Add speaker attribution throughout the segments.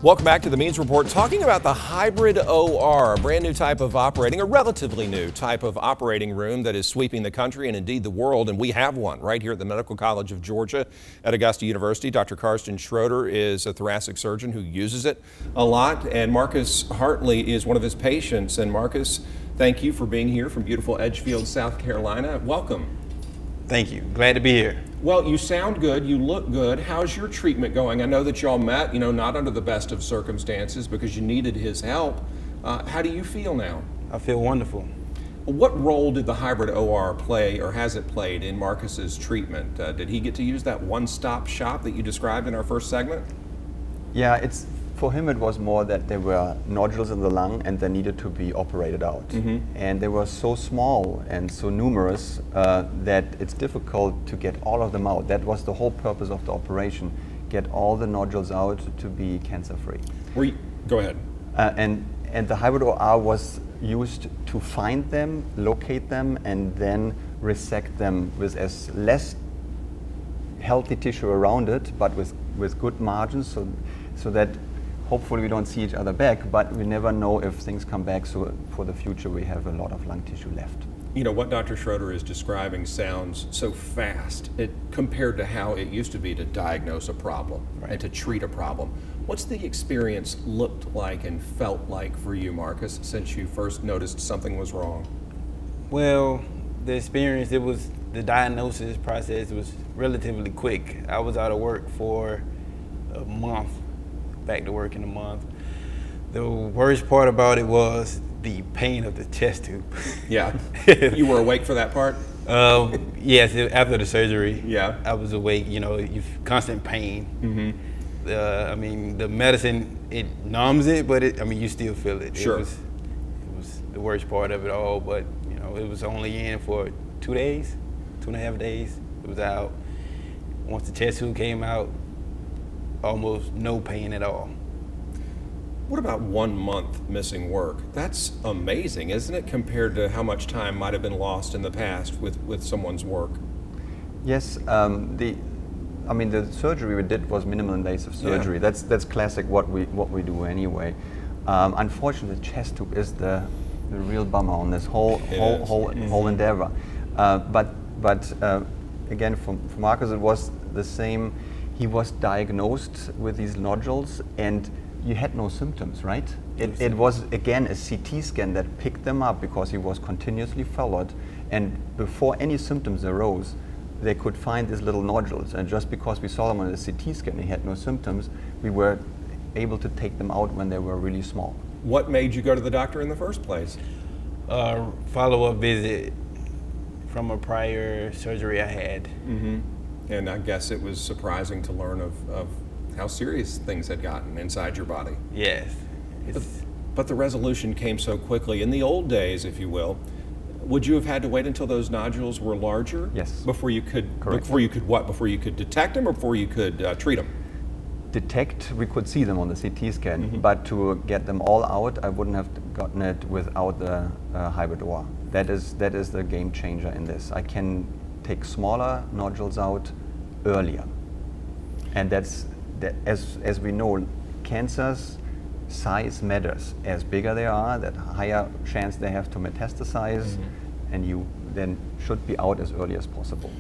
Speaker 1: Welcome back to the Means Report, talking about the hybrid OR, a brand new type of operating, a relatively new type of operating room that is sweeping the country and indeed the world. And we have one right here at the Medical College of Georgia at Augusta University. Dr. Karsten Schroeder is a thoracic surgeon who uses it a lot, and Marcus Hartley is one of his patients. And Marcus, thank you for being here from beautiful Edgefield, South Carolina. Welcome.
Speaker 2: Thank you. Glad to be here.
Speaker 1: Well, you sound good, you look good. How's your treatment going? I know that y'all met, not under the best of circumstances because you needed his help. How do you feel now?
Speaker 2: I feel wonderful.
Speaker 1: What role did the hybrid OR play, or has it played, in Marcus's treatment? Did he get to use that one-stop shop that you described in our first segment?
Speaker 3: Yeah, for him it was more that there were nodules in the lung and they needed to be operated out. And they were so small and so numerous that it's difficult to get all of them out. That was the whole purpose of the operation, get all the nodules out to be cancer-free.
Speaker 1: Go ahead.
Speaker 3: And the hybrid OR was used to find them, locate them, and then resect them with as less healthy tissue around it, but with good margins, so that hopefully we don't see each other back, but we never know if things come back, so for the future we have a lot of lung tissue left.
Speaker 1: What Dr. Schroeder is describing sounds so fast compared to how it used to be to diagnose a problem and to treat a problem. What's the experience looked like and felt like for you, Marcus, since you first noticed something was wrong?
Speaker 2: Well, the experience, the diagnosis process was relatively quick. I was out of work for a month, back to work in a month. The worst part about it was the pain of the chest tube.
Speaker 1: Yeah. You were awake for that part?
Speaker 2: Yes, after the surgery.
Speaker 1: Yeah.
Speaker 2: I was awake, you've constant pain. I mean, the medicine, it numbs it, but you still feel it.
Speaker 1: Sure.
Speaker 2: It was the worst part of it all, but it was only in for 2 days, 2.5 days. It was out. Once the chest tube came out, almost no pain at all.
Speaker 1: What about 1 month missing work? That's amazing, isn't it, compared to how much time might have been lost in the past with someone's work?
Speaker 3: Yes, the surgery we did was minimal invasive surgery. Yeah. That's classic what we do anyway. Unfortunately, the chest tube is the real bummer on this whole endeavor. But again, for Marcus, it was the same. He was diagnosed with these nodules and you had no symptoms, right? It was, again, a CT scan that picked them up because he was continuously followed, and before any symptoms arose, they could find these little nodules, and just because we saw them on the CT scan, he had no symptoms, we were able to take them out when they were really small.
Speaker 1: What made you go to the doctor in the first place?
Speaker 2: Follow-up visit from a prior surgery I had.
Speaker 1: And I guess it was surprising to learn of how serious things had gotten inside your body.
Speaker 2: Yes.
Speaker 1: But the resolution came so quickly. In the old days, if you will, would you have had to wait until those nodules were larger?
Speaker 3: Yes.
Speaker 1: Before you could,
Speaker 3: correct.
Speaker 1: Before you could what? Before you could detect them or before you could treat them?
Speaker 3: Detect, we could see them on the CT scan, but to get them all out, I wouldn't have gotten it without the hybrid OR. That is the game changer in this. I can take smaller nodules out earlier, and as we know, cancers size matters. As bigger they are, that higher chance they have to metastasize, and you then should be out as early as possible.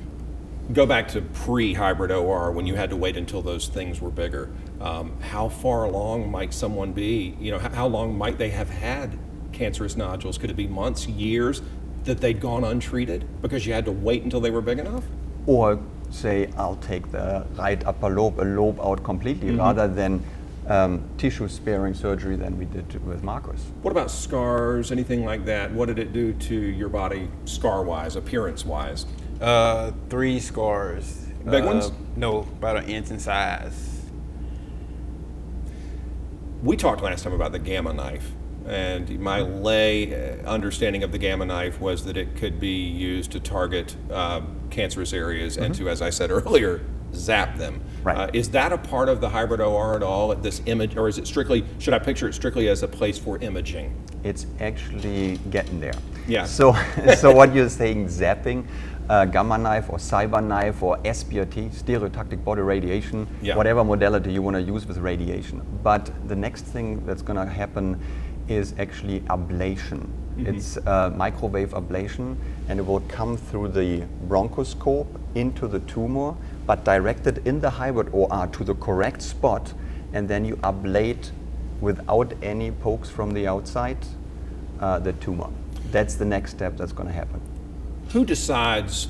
Speaker 1: Go back to pre-hybrid OR when you had to wait until those things were bigger. How far along might someone be? How long might they have had cancerous nodules? Could it be months, years that they'd gone untreated because you had to wait until they were big enough?
Speaker 3: Or say, I'll take the right upper lobe, a lobe out completely, rather than tissue-sparing surgery than we did with Marcus.
Speaker 1: What about scars, anything like that? What did it do to your body scar-wise, appearance-wise?
Speaker 2: 3 scars.
Speaker 1: Big ones?
Speaker 2: No, about 1 inch in size.
Speaker 1: We talked last time about the gamma knife, and my lay understanding of the gamma knife was that it could be used to target cancerous areas and to, as I said earlier, zap them.
Speaker 3: Right.
Speaker 1: Is that a part of the hybrid OR at all, this image, or is it strictly, should I picture it strictly as a place for imaging?
Speaker 3: it's actually getting there.
Speaker 1: Yeah.
Speaker 3: So, so what you're saying, zapping, gamma knife or cyber knife or SBRT, stereotactic body radiation,
Speaker 1: yeah.
Speaker 3: whatever modality you want to use with radiation. But the next thing that's going to happen is actually ablation. It's microwave ablation, and it will come through the bronchoscope into the tumor, but directed in the hybrid OR to the correct spot, and then you ablate without any pokes from the outside the tumor. That's the next step that's going to happen.
Speaker 1: Who decides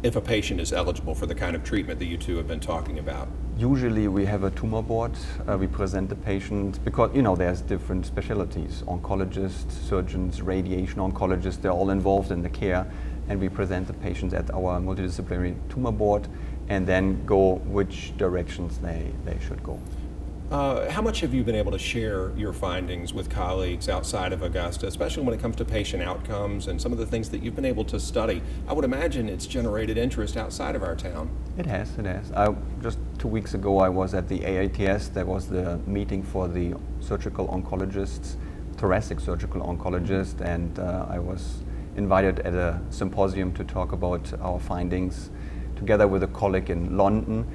Speaker 1: if a patient is eligible for the kind of treatment that you two have been talking about?
Speaker 3: Usually we have a tumor board. We present the patient because, you know, there's different specialties. Oncologists, surgeons, radiation oncologists, they're all involved in the care. And we present the patients at our multidisciplinary tumor board and then go which directions they should go.
Speaker 1: How much have you been able to share your findings with colleagues outside of Augusta, especially when it comes to patient outcomes and some of the things that you've been able to study? I would imagine it's generated interest outside of our town.
Speaker 3: It has, it has. Just 2 weeks ago I was at the AATS. There was the meeting for the surgical oncologists, thoracic surgical oncologists, and I was invited at a symposium to talk about our findings together with a colleague in London.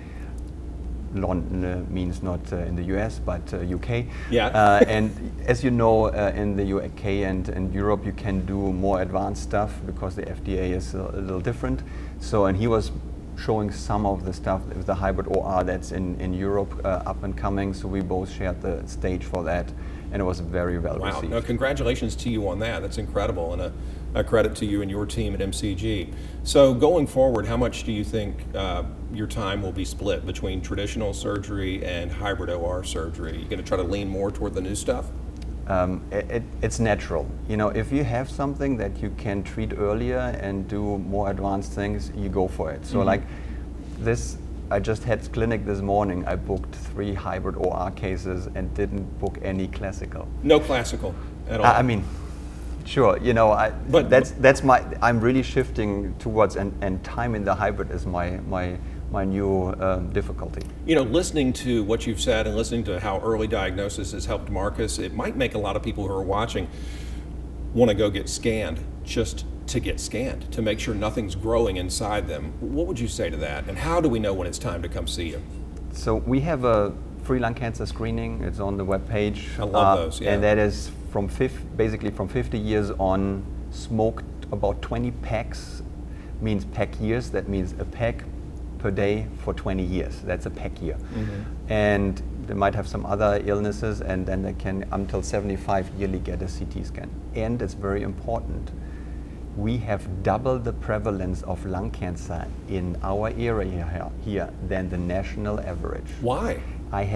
Speaker 3: London means not in the US, but UK.
Speaker 1: Yeah.
Speaker 3: And as you know, in the UK and in Europe, you can do more advanced stuff because the FDA is a little different. So, and he was showing some of the stuff with the hybrid OR that's in Europe up and coming. So we both shared the stage for that, and it was very well received.
Speaker 1: Wow, no, congratulations to you on that. That's incredible, and a credit to you and your team at MCG. So going forward, how much do you think your time will be split between traditional surgery and hybrid OR surgery? Are you going to try to lean more toward the new stuff?
Speaker 3: It's natural. You know, if you have something that you can treat earlier and do more advanced things, you go for it. So like this, I just had clinic this morning. I booked 3 hybrid OR cases and didn't book any classical.
Speaker 1: No classical at all?
Speaker 3: I mean, sure, you know, but that's my, I'm really shifting towards, and time in the hybrid is my new difficulty.
Speaker 1: You know, listening to what you've said and listening to how early diagnosis has helped Marcus, it might make a lot of people who are watching want to go get scanned just to get scanned, to make sure nothing's growing inside them. What would you say to that? And how do we know when it's time to come see you?
Speaker 3: So we have a free lung cancer screening. It's on the webpage.
Speaker 1: I love those, yeah.
Speaker 3: And that is from basically from 50 years on, smoked about 20 packs, means pack years. That means a pack per day for 20 years. That's a pack year. And they might have some other illnesses, and then they can, until 75 yearly, get a CT scan. And it's very important, we have double the prevalence of lung cancer in our area here than the national average.
Speaker 1: Why?
Speaker 3: We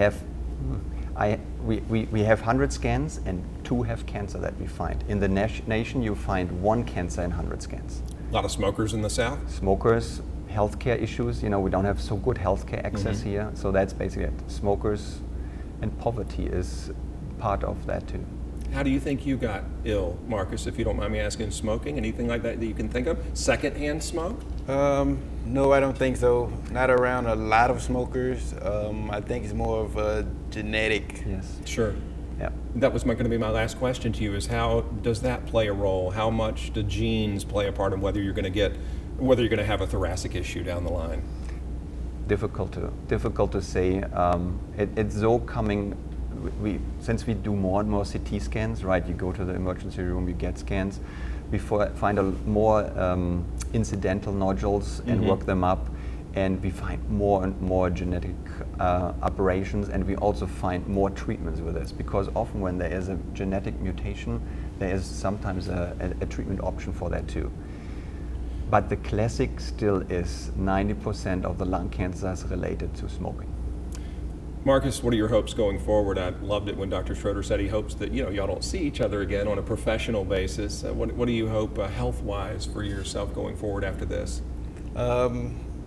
Speaker 3: have 100 scans and 2 have cancer that we find. In the nation you find 1 cancer in 100 scans.
Speaker 1: A lot of smokers in the South?
Speaker 3: Smokers, healthcare issues, you know, we don't have so good healthcare access here, so that's basically it. Smokers and poverty is part of that too.
Speaker 1: How do you think you got ill, Marcus, if you don't mind me asking? Smoking, anything like that that you can think of? Secondhand smoke?
Speaker 2: No, I don't think so. Not around a lot of smokers. I think it's more of a genetic.
Speaker 3: Yes.
Speaker 1: Sure.
Speaker 3: Yeah.
Speaker 1: That was going to be my last question to you, is how does that play a role? How much do genes play a part in whether you're going to have a thoracic issue down the line?
Speaker 3: Difficult to say. It's so coming. Since we do more and more CT scans, right? You go to the emergency room, you get scans. We find more incidental nodules and work them up, and we find more and more genetic aberrations, and we also find more treatments with this, because often when there is a genetic mutation, there is sometimes a treatment option for that too. But the classic still is 90% of the lung cancers related to smoking.
Speaker 1: Marcus, what are your hopes going forward? I loved it when Dr. Schroeder said he hopes that y'all don't see each other again on a professional basis. What do you hope health-wise for yourself going forward after this?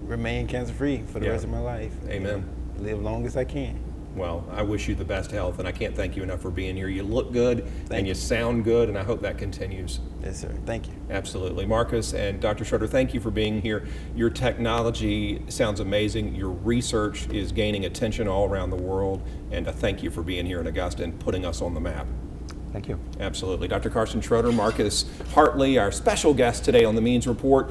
Speaker 2: Remain cancer-free for the rest of my life.
Speaker 1: Amen.
Speaker 2: Live long as I can.
Speaker 1: Well, I wish you the best health, and I can't thank you enough for being here. You look good, and you sound good, and I hope that continues.
Speaker 2: Yes, sir. Thank you.
Speaker 1: Absolutely. Marcus and Dr. Schroeder, thank you for being here. Your technology sounds amazing. Your research is gaining attention all around the world, and I thank you for being here in Augusta and putting us on the map.
Speaker 3: Thank you.
Speaker 1: Absolutely. Dr. Carson Schroeder, Marcus Hartley, our special guest today on the Means Report.